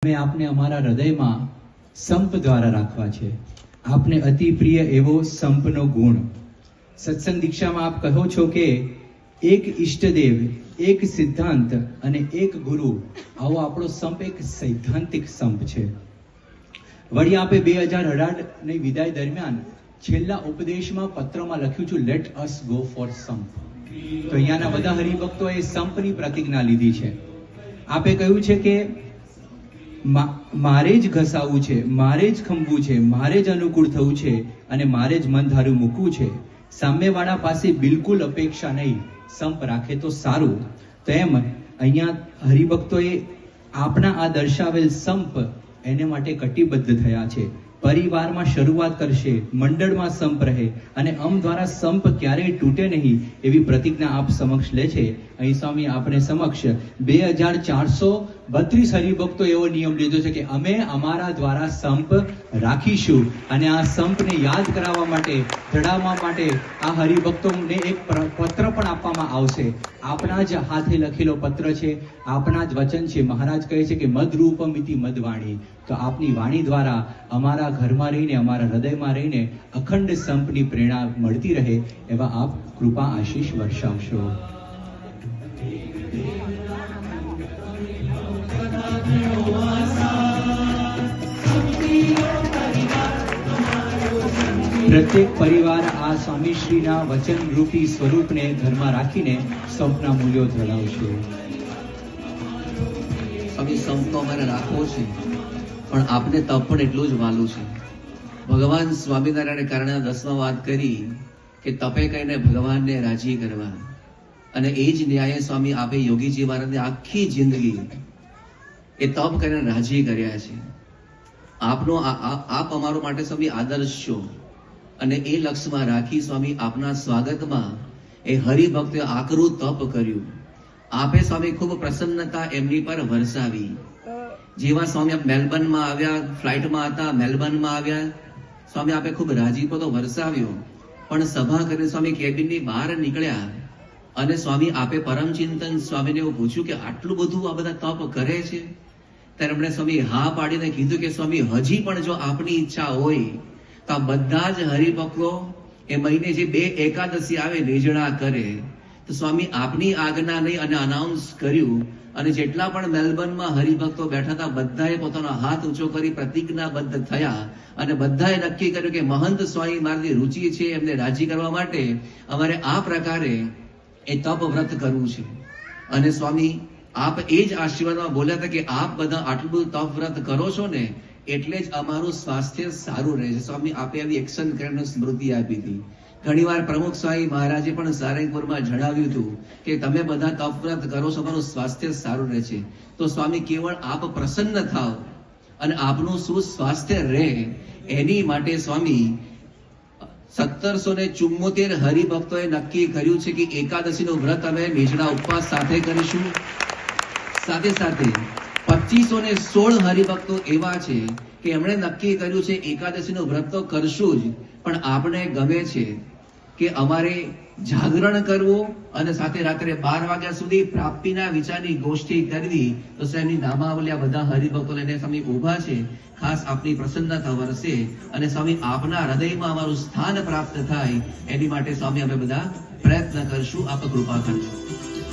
અમે આપને અમારા હૃદયમાં સંપ દ્વારા રાખવા છે। આપને અતિ પ્રિય એવો સંપનો ગુણ। સત્સંગ દીક્ષામાં આપ કહો છો કે એક ઈષ્ટદેવ, એક સિદ્ધાંત અને એક ગુરુ, આવો આપણો સંપ એક સૈદ્ધાંતિક સંપ છે। વળી આપે 2018 ની વિદાય દરમિયાન છેલ્લા ઉપદેશમાં પત્રમાં લખ્યું છે, લેટ અસ ગો ફોર સંપ। તો અહીંયાના બધા હરિભક્તોએ સંપની પ્રતિજ્ઞા લીધી છે। આપે કહ્યું છે કે મારે જ ઘસાવું છે, મારે જ ખંભવું છે, મારે જ અનુકૂળ થવું છે અને મારે જ મન ધારું મૂકવું છે। સામેવાળા પાસે બિલકુલ અપેક્ષા નહીં, સંપ રાખે તો સારું। તો એમ અહીંયા હરિભક્તોએ આપના આ દર્શાવેલ સંપ એને માટે કટિબદ્ધ થયા છે। પરિવારમાં શરૂઆત કરશે, મંડળમાં સંપ રહે અને દ્વારા સંપ ક્યારેય તૂટે નહીં એવી પ્રતિજ્ઞા આપ સમક્ષ લે છે। અહીં સ્વામી આપણે સમક્ષ 2432 હરિભક્તો એવો નિયમ લીધો છે કે અમે અમારા દ્વારા સંપ રાખીશું અને આ સંપને યાદ કરાવવા માટે, ચડાવવા માટે આ હરિભક્તોને એક પત્ર પણ આપવામાં આવશે। આપના જ હાથે લખેલો પત્ર છે, આપના જ વચન છે। મહારાજ કહે છે કે મદરૂપમિતિ મદવાણી। તો આપની વાણી દ્વારા અમારા ઘરમાં રહીને, અમારા હૃદયમાં રહીને અખંડ સંપની પ્રેરણા મળતી રહે એવા આપ કૃપા આશીષ વર્ષાવશો। પ્રત્યેક પરિવાર આ સ્વામીશ્રીના વચન રૂપી સ્વરૂપને ઘરમાં રાખીને સંપના મૂલ્યો ધરાવશે। સ્વામી, સંપ તો અમારે રાખવો છે, પણ આપને તપ પણ એટલું જ વાલું છે। ભગવાન સ્વામિનારાયણે કારણે 10માં વાત કરી કે તપે કહીને ભગવાનને રાજી કરવા, અને એ જ ન્યાયે સ્વામી આપે યોગીજી મહારાજને આખી જિંદગી એ તપ કરીને રાજી કર્યા છે। આપ અમારો માટે સ્વામી આદર્શ છો, અને એ લક્ષ્યમાં રાખી સ્વામી આપના સ્વાગતમાં એ હરિભક્તોએ આકરું તપ કર્યું। આપે સ્વામી ખૂબ પ્રસન્નતા એમની પર વરસાવી। જેવા સ્વામી આપ મેલબર્નમાં આવ્યા, ફ્લાઇટમાં હતા, મેલબર્નમાં આવ્યા, સ્વામી આપે ખૂબ રાજીપો તો વરસાવ્યો, પણ સભા કરીને સ્વામી કેબિનની બહાર નીકળ્યા અને સ્વામી આપે પરમ ચિંતન સ્વામીને એવું પૂછ્યું કે આટલું બધું આ બધા તપ કરે છે? ત્યારે એમણે સ્વામી હા પાડીને કીધું કે સ્વામી હજી પણ જો આપની ઈચ્છા હોય તો આ બધા જ હરિભક્તો એ મહિને જે 2 એકાદશી આવે નિર્જળા કરે, તો સ્વામી આપની આજ્ઞા નહીં અને અનાઉન્સ કર્યું, અને જેટલા પણ મેલબર્નમાં હરિભક્તો બેઠા હતા બધાએ પોતાનો હાથ ઊંચો કરી પ્રતિજ્ઞાબદ્ધ થયા અને બધાએ નક્કી કર્યું કે મહંત સ્વામી મારી રુચિ છે, એમને રાજી કરવા માટે અમારે આ પ્રકારે એ તપ વ્રત કરવું છે। અને સ્વામી આપ એ જ આશીર્વાદમાં બોલ્યા હતા કે આપ બધા આટલું બધું તપ વ્રત કરો છો ને એટલે જ અમારું સ્વાસ્થ્ય સારું રહે છે। સ્વામી આપે આવી એક્શન કરીને સ્મૃતિ આપી હતી। ઘણીવાર પ્રમુખ સ્વામી મહારાજે પણ સારંગપુરમાં જણાવ્યું હતું કે તમે બધા તપ વ્રત કરો છો, તમારું સ્વાસ્થ્ય સારું રહે છે। તો સ્વામી કેવળ આપ પ્રસન્ન થાવ અને આપનું સુસ્વાસ્થ્ય રહે એની માટે સ્વામી 1774 હરિભક્તોએ નક્કી કર્યું છે કે એકાદશીનું વ્રત અમે નિર્જળા ઉપવાસ સાથે કરીશું। સાથે સાથે 2516 હરિભક્તો એવા છે કે એમણે નક્કી કર્યું છે એકાદશીનું વ્રત તો કરશું જ, પણ આપણે ગમે છે કે અમારે જાગરણ કરવું અને સાથે રાત્રે 12 વાગ્યા સુધી પ્રાપ્તિના વિચારની ગોષ્ઠી કરવી। તો સ્વામી નામાવલી આ બધા હરિભક્તો લઈને સ્વામી ઉભા છે। ખાસ આપની પ્રસન્નતા વરસે અને સ્વામી આપના હૃદયમાં અમારું સ્થાન પ્રાપ્ત થાય એની માટે સ્વામી અમે બધા પ્રયત્ન કરશું। આપ કૃપા કરજો।